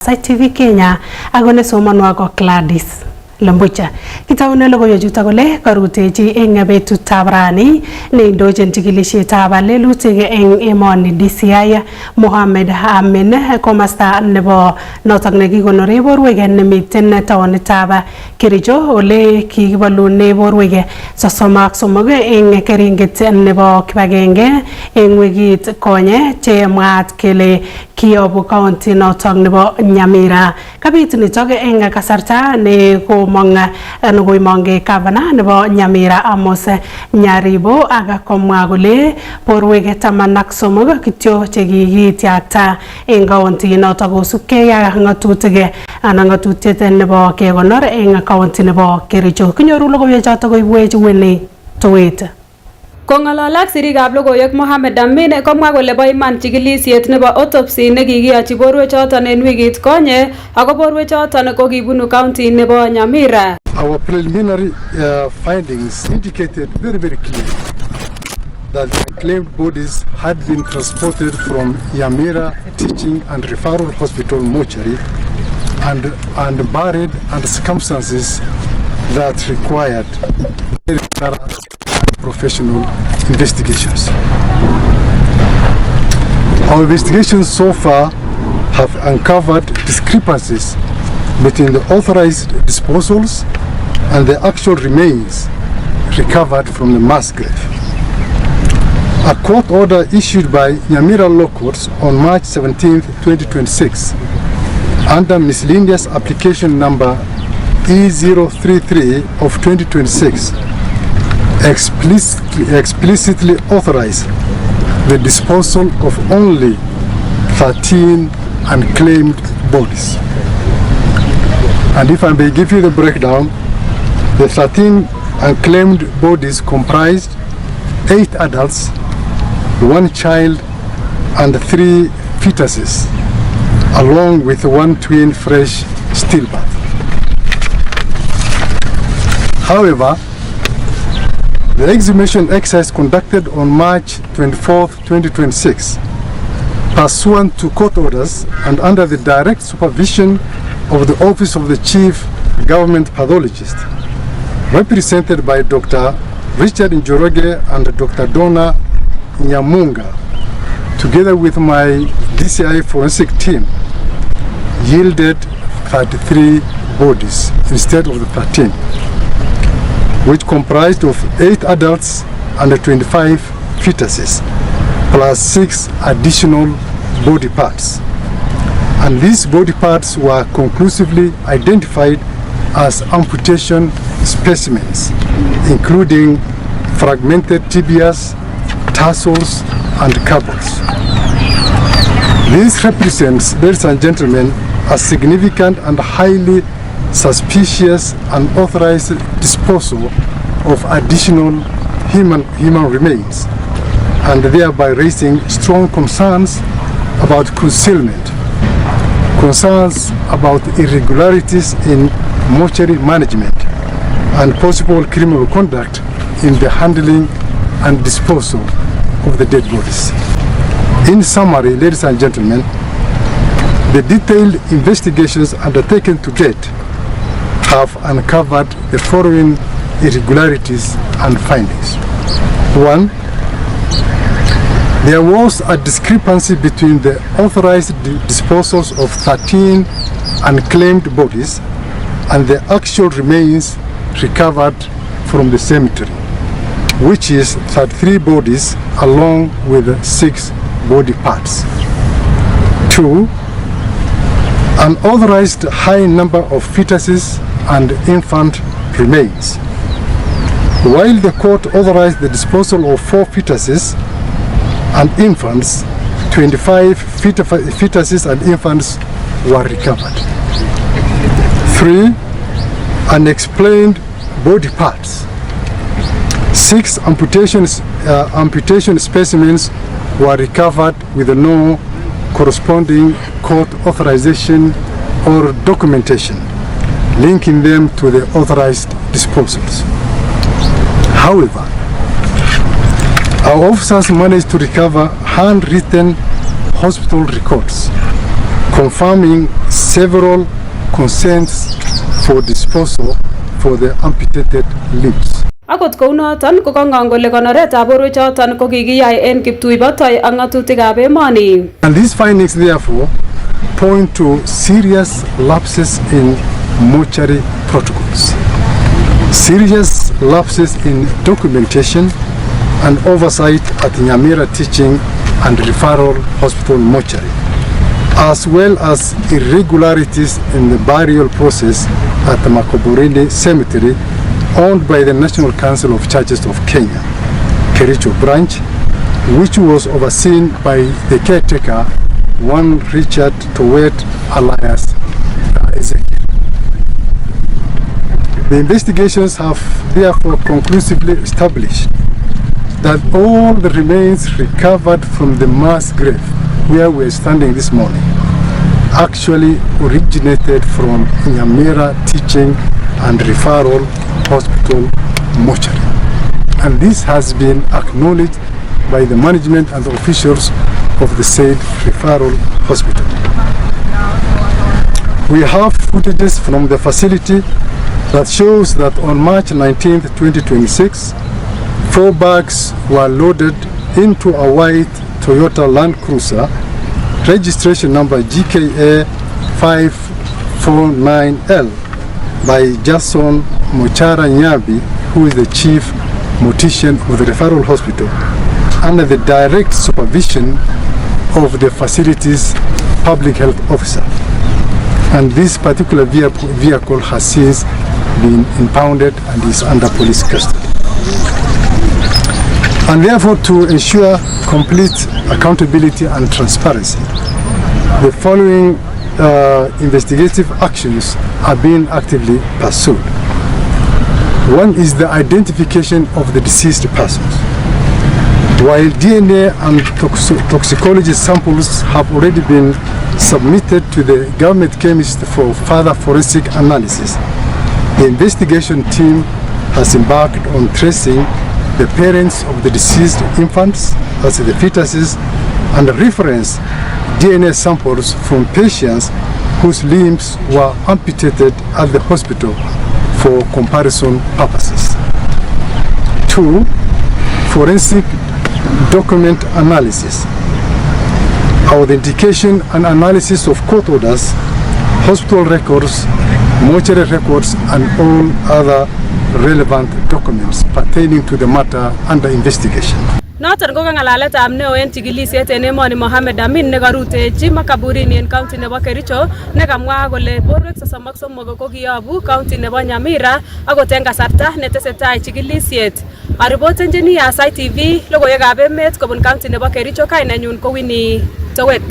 TV Kenya agone somanwa ko Gladys Lambucha kitaune logoiwechuto kole karutechi eng betutab rani neindochin chikilisietab lelutik eng emoni DCI Mohammed Amin komasta nebo notok nekikonore borwek nemiten taonitab Kericho ole kikibalune borwek 33 eng keringet nebo kibagenge eng wikit konye che mwaat kele kiyobu county notok nebo Nyamira kabit nitok eng kasarta ne koimonge gavana nebo Nyamira Amos Nyaribo aga komwa kole borwek 13 kityo chekikityakta eng county notok kosubkei ak ng'atutik anan ng'atutiet nebo kekonor eng county nebo Kericho. Kinyoru logoiwechoto koibwech Winnie Towet. Kong'alal sirikab logoiwek Mohammed Amin komwa kole bo iman chikilisiet nebo autopsy nekikiyochi borwechoton en wikit konye ako borwechoton ko kibunu county nebo Nyamira. Our preliminary findings indicated very clearly that the claimed bodies had been transported from Nyamira Teaching and Referral Hospital mortuary and buried under circumstances that required very thorough professional investigations. Our investigations so far have uncovered discrepancies between the authorized disposals and the actual remains recovered from the mass grave. A court order issued by Nyamira Law Courts on March 17, 2026 under miscellaneous application number E033 of 2026 explicitly authorized the disposal of only 13 unclaimed bodies. And if I may give you the breakdown, the 13 unclaimed bodies comprised 8 adults, 1 child, and 3 fetuses, along with 1 twin fresh stillbirth. However, the exhumation exercise conducted on March 24, 2026, pursuant to court orders and under the direct supervision of the Office of the Chief Government Pathologist, represented by Dr. Richard Njoroge and Dr. Donna Nyamunga, together with my DCI forensic team, yielded 33 bodies instead of the 13. Which comprised of 8 adults and 25 fetuses, plus 6 additional body parts. And these body parts were conclusively identified as amputation specimens, including fragmented tibias, tarsals, and carpals. This represents, ladies and gentlemen, a significant and highly suspicious and authorized disposal of additional human remains, and thereby raising strong concerns about concealment, concerns about irregularities in mortuary management, and possible criminal conduct in the handling and disposal of the dead bodies. In summary, ladies and gentlemen, the detailed investigations undertaken to date have uncovered the following irregularities and findings. 1. There was a discrepancy between the authorized disposals of 13 unclaimed bodies and the actual remains recovered from the cemetery, which is 33 bodies along with 6 body parts. 2. An authorized high number of fetuses and infant remains. While the court authorized the disposal of 4 fetuses and infants, 25 fetuses and infants were recovered. 3. Unexplained body parts. 6 amputation specimens were recovered with no corresponding court authorization or documentation linking them to the authorized disposals. However, our officers managed to recover handwritten hospital records confirming several consents for disposal for the amputated limbs. Akot kounoton ko kang'ong kole konoretab borwechoton ko kikiyai en kiptuibotoi ak ng'atutikab emoni. And these findings therefore point to serious lapses in mortuary protocols, serious lapses in documentation and oversight at Nyamira Teaching and Referral Hospital mortuary, as well as irregularities in the burial process at the Makoborini Cemetery owned by the National Council of Churches of Kenya, Kericho branch, which was overseen by the caretaker, one Richard Towet alias Ezekiel. The investigations have therefore conclusively established that all the remains recovered from the mass grave where we are standing this morning actually originated from Nyamira Teaching and Referral Hospital mortuary. And this has been acknowledged by the management and the officials of the said referral hospital. We have footages from the facility that shows that on March 19, 2026, 4 bags were loaded into a white Toyota Land Cruiser, registration number GKA 549L, by Jason Mochara Nyabi, who is the chief mortician of the referral hospital, under the direct supervision of the facility's public health officer. And this particular vehicle has since been impounded and is under police custody. And therefore, to ensure complete accountability and transparency, the following investigative actions are being actively pursued. One is the identification of the deceased persons. While DNA and toxicology samples have already been submitted to the government chemist for further forensic analysis, the investigation team has embarked on tracing the parents of the deceased infants, as the fetuses, and reference DNA samples from patients whose limbs were amputated at the hospital for comparison purposes. 2. Forensic document analysis, authentication and analysis of court orders, hospital records, mortuary records, and all other relevant documents pertaining to the matter under investigation. Noton ko ng'alaletab neo en chikilisiet en emoni Mohammed Amin nekarutechi makaburini en county nebo Kericho nekamwa kole borwek 33 ko kiyobu county nebo Nyamira akot en kasarta netesetai chikilisiet. Aripotenjini DCI TV logoiwekab emet kobun county nebo Kericho, kainenyun ko Winnie Towet.